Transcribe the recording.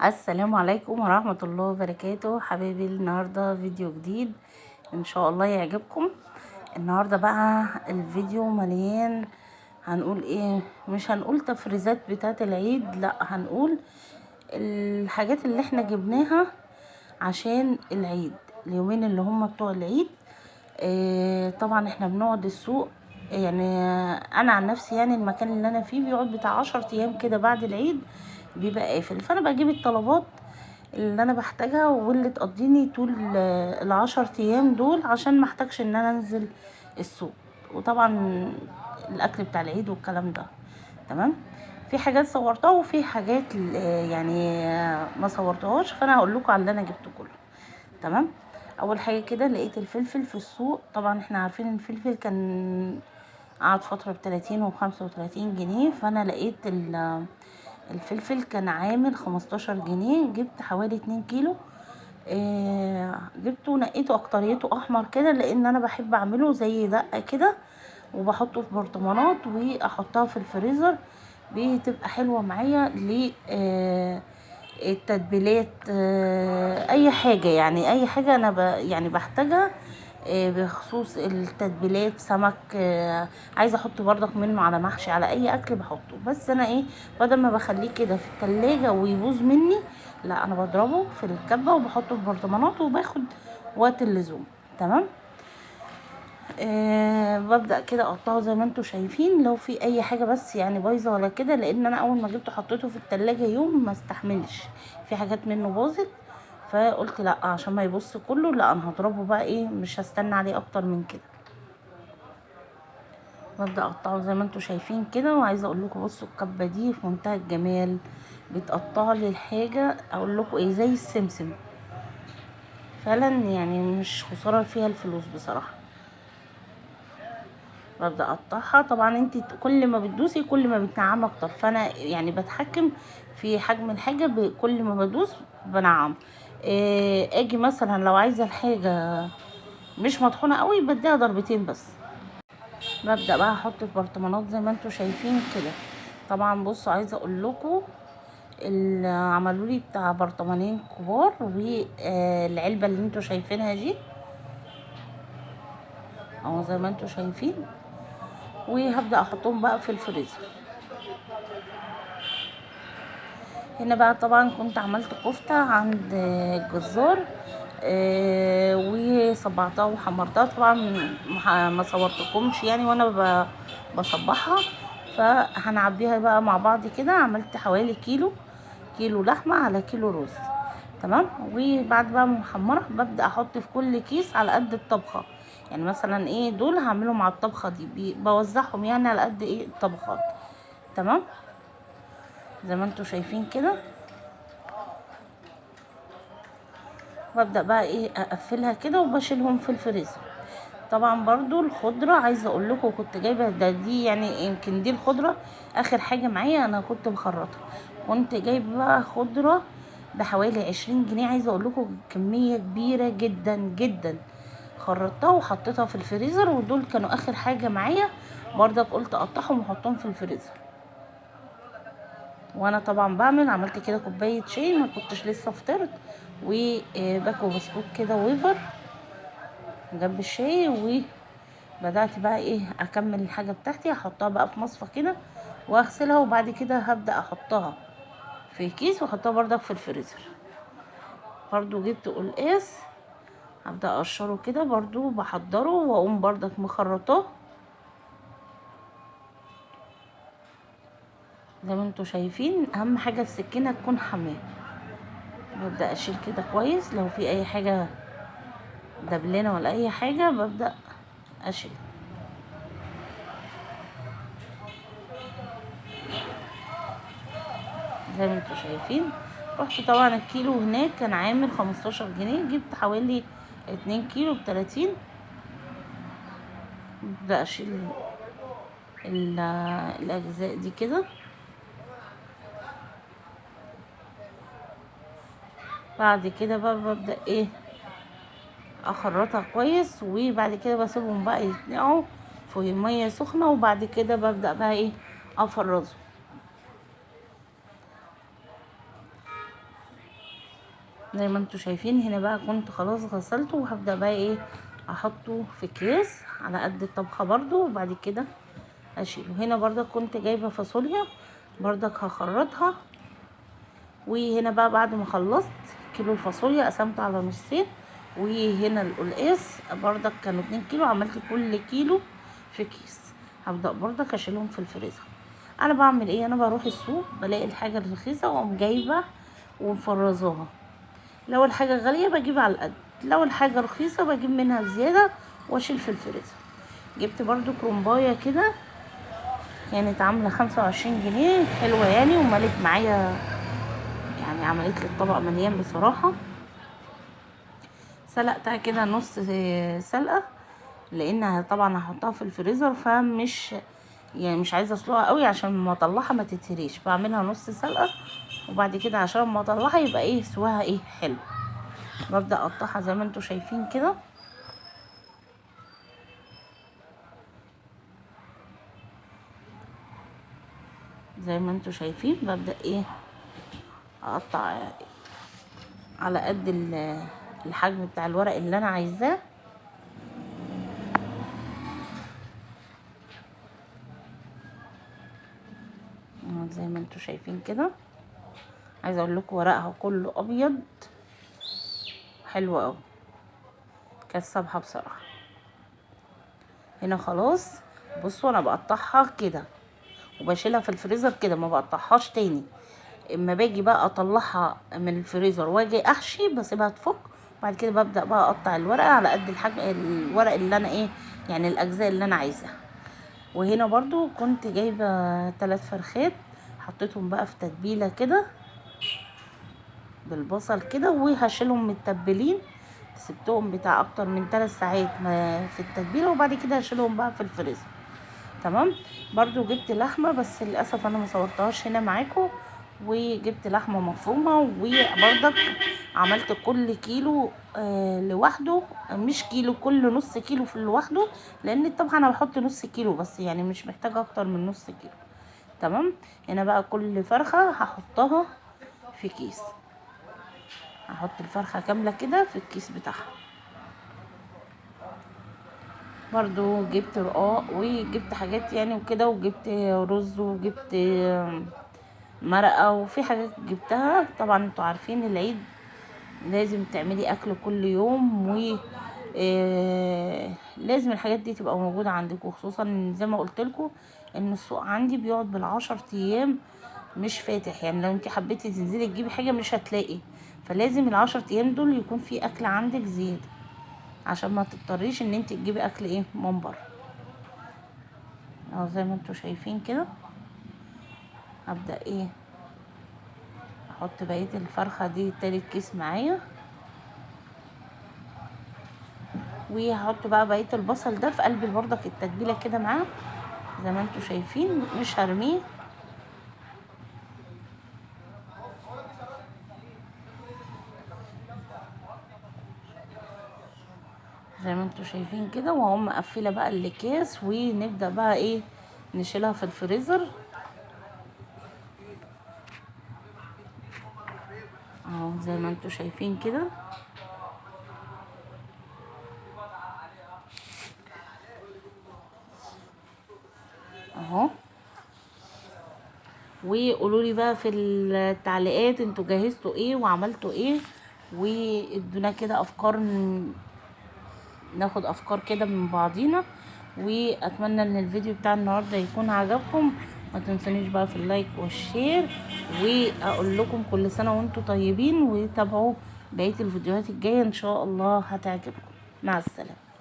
السلام عليكم ورحمة الله وبركاته. حبايبي النهاردة فيديو جديد ان شاء الله يعجبكم. النهاردة بقى الفيديو مليان، هنقول ايه؟ مش هنقول تفريزات بتاعة العيد، لا هنقول الحاجات اللي احنا جبناها عشان العيد، اليومين اللي هم بتوع العيد. طبعا احنا بنقعد السوق، يعني انا عن نفسي يعني المكان اللي انا فيه بيقعد بتاع 10 ايام كده بعد العيد بيبقى قافل، فانا بجيب الطلبات اللي انا بحتاجها واللي تقضيني طول ال10 ايام دول، عشان ما احتاجش ان انا انزل السوق. وطبعا الاكل بتاع العيد والكلام ده تمام. في حاجات صورتها وفي حاجات يعني ما صورتهاش، فانا هقول لكم على اللي انا جبته كله. تمام. اول حاجه كده لقيت الفلفل في السوق، طبعا احنا عارفين ان الفلفل كان قعد فتره ب30 و35 جنيه، فانا لقيت الفلفل كان عامل 15 جنيه، جبت حوالي 2 كيلو. جبته نقيته اكتريته احمر كده، لان انا بحب اعمله زي دقه كده، وبحطه في برطمانات واحطها في الفريزر، بتبقى حلوه معايا التتبيلات. اي حاجه، يعني اي حاجه انا يعني بحتاجها بخصوص التتبيلات، سمك، عايزه احط برضك منه على محشي، على اي اكل بحطه. بس انا ايه، بدل ما بخليه كده في التلاجة ويبوظ مني، لا انا بضربه في الكبه وبحطه في برطمانات وباخد وقت اللزوم. تمام. ببدأ كده اقطعه زي ما انتوا شايفين، لو في اي حاجة بس يعني بايظة ولا كده، لان انا اول ما جبته حطيته في التلاجة يوم ما استحملش، في حاجات منه باظت، فقلت لا عشان ما يبص كله، لا انا هضربه بقى، ايه مش هستنى عليه اكتر من كده. ببدأ اقطعه زي ما انتوا شايفين كده. وعايزة اقول لكم بصوا الكبة دي في منتهى الجمال، بتقطع لي الحاجة اقول لكم ايه زي السمسم فعلا، يعني مش خسارة فيها الفلوس بصراحة. ببدأ اقطعها، طبعا انت كل ما بتدوسي كل ما بتنعم اكتر، فانا يعني بتحكم في حجم الحاجة، كل ما بدوس بنعم. اجي مثلا لو عايزة الحاجة مش مطحونة قوي بديها ضربتين بس. ببدأ بقى احط في برطمانات زي ما انتوا شايفين كده. طبعا بصوا عايزة اقول لكم عملوا لي بتاع برطمانين كبار، والعلبة اللي انتوا شايفينها دي اهو زي ما انتوا شايفين، وهبدأ احطهم بقى في الفريزر. هنا بقى طبعا كنت عملت كفتة عند الجزار، وصبعتها وحمرتها، طبعا ما صورتكمش يعني وانا بصبحها. فهنعبيها بقى مع بعض كده. عملت حوالي كيلو لحمة على كيلو رز. تمام. وبعد بقى محمرة ببدأ احط في كل كيس على قد الطبخة، يعني مثلا ايه دول هعملهم على الطبخة دي، بوزعهم يعني على قد ايه الطبخات. تمام. زي ما انتوا شايفين كده. ببدأ بقى ايه اقفلها كده وبشيلهم في الفريزر. طبعا برضو الخضرة عايزة اقول لكم كنت جايبة دي يعني يمكن دي الخضرة اخر حاجة معايا انا كنت مخرطة. كنت جايبة بقى خضرة بحوالي 20 جنيه، عايزة اقول لكم كمية كبيرة جدا جدا، خرطتها وحطيتها في الفريزر، ودول كانوا اخر حاجة معايا، برضك قلت اقطعهم واحطهم في الفريزر. وانا طبعا عملت كده كوبايه شاي، ما كنتش لسه فطرت، وباكل بسكوت كده ويفر جنب الشاي. وبدات بقى ايه اكمل الحاجه بتاعتي، احطها بقى في مصفى كده واغسلها، وبعد كده هبدا احطها في كيس واحطها برضك في الفريزر. برضو جبت قلقاس هبدا اقشره كده، برضو بحضره واقوم برضك مخرطاه زي ما انتوا شايفين. اهم حاجه السكينه تكون حاميه. ببدا اشيل كده كويس، لو في اي حاجه دبلانه ولا اي حاجه ببدا اشيل. زي ما انتوا شايفين. رحت طبعا الكيلو هناك كان عامل 15 جنيه، جبت حوالي 2 كيلو ب30. ببدأ اشيل الاجزاء دي كده. بعد كده بقى ببدأ ايه اخرطها كويس، وبعد كده بسيبهم بقى يتنقعوا في ميه سخنه، وبعد كده ببدأ بقى ايه افرزه. زي ما انتوا شايفين هنا بقى كنت خلاص غسلته، وهبدأ بقى ايه احطه في اكياس على قد الطبخة برضو، وبعد كده اشيله. هنا برضك كنت جايبة فاصوليا برضك هخرطها. وهنا بقى بعد ما خلصت كيلو الفاصوليا قسمته على نصين، وهنا القلقاس برضك كانوا 2 كيلو، عملت كل كيلو في كيس. هبدأ برضك اشيلهم في الفريزر. انا بعمل ايه؟ انا بروح السوق بلاقي الحاجة الرخيصة واقوم جايبة ومفرزاها. لو الحاجة غالية بجيب على القد، لو الحاجة رخيصة بجيب منها زيادة واشيل في الفريزر. جبت برضو كرومباية كده كانت عاملة 25 جنيه، حلوة يعني وملت معايا، يعني عملت لي الطبق مليان بصراحة. سلقتها كده نص سلقة، لانها طبعا هحطها في الفريزر، فمش يعني مش عايزة اسلقها قوي عشان ما اطلعها ما تتهريش، بعملها نص سلقة وبعد كده عشان ما اطلعها يبقى ايه سواها ايه حلو. ببدأ اقطعها زي ما انتوا شايفين كده. زي ما انتوا شايفين ببدأ ايه اقطع على قد الحجم بتاع الورق اللي انا عايزاه. زي ما انتوا شايفين كده. عايزه اقول لكم ورقها كله ابيض حلو قوي، كسبها بصراحه. هنا خلاص بصوا انا بقطعها كده وبشيلها في الفريزر كده، ما بقطعهاش تاني. اما باجي بقى اطلعها من الفريزر واجي احشي بسيبها تفك، وبعد كده ببدأ بقى اقطع الورقه على قد الحجم الورق اللي انا ايه يعني الاجزاء اللي انا عايزاها. وهنا برضو كنت جايبه 3 فرخات حطيتهم بقى في تتبيله كده بالبصل كده، وهشيلهم متبلين. سبتهم بتاع اكتر من 3 ساعات في التتبيله، وبعد كده هشيلهم بقى في الفريزر. تمام. برضو جبت لحمه بس للاسف انا ما صورتهاش هنا معاكم. وجبت لحمه مفرومه، وبرضك عملت كل كيلو لوحده، مش كيلو، كل نص كيلو في لوحده، لان طبعا انا بحط نص كيلو بس، يعني مش محتاجه اكتر من نص كيلو. تمام. هنا بقى كل فرخه هحطها في كيس، هحط الفرخة كاملة كده في الكيس بتاعها. برضو جبت رقاق وجبت حاجات يعني وكده، وجبت رز وجبت مرقة، وفي حاجات جبتها. طبعا انتوا عارفين العيد لازم تعملي اكل كل يوم، و لازم الحاجات دي تبقى موجودة عندك، وخصوصا زي ما قلت لكم ان السوق عندي بيقعد بالعشر ايام مش فاتح. يعني لو انت حبيتي تنزلي تجيبي حاجة مش هتلاقي، فلازم العشر ايام دول يكون في اكل عندك زيادة عشان ما تضطريش ان انت تجيبي اكل ايه من بره. اهو زي ما انتوا شايفين كده. هبدأ ايه احط بقية الفرخة دي تالت كيس معايا، وهحط بقى بقية البصل ده في قلب برضك التتبيلة كده معاه زي ما انتوا شايفين، مش هرميه. زي ما انتوا شايفين كده، وهقوم مقفله بقى الاكياس ونبدأ بقى ايه نشيلها في الفريزر. اهو زي ما انتوا شايفين كده. اهو. وقولوا لي بقى في التعليقات انتوا جهزتوا ايه وعملتوا ايه، وادونا كده افكار، ناخد افكار كده من بعضينا. واتمنى ان الفيديو بتاع النهارده يكون عجبكم. ما تنسونيش بقى في اللايك والشير، واقول لكم كل سنه وانتم طيبين، وتابعوا بقيه الفيديوهات الجايه ان شاء الله هتعجبكم. مع السلامه.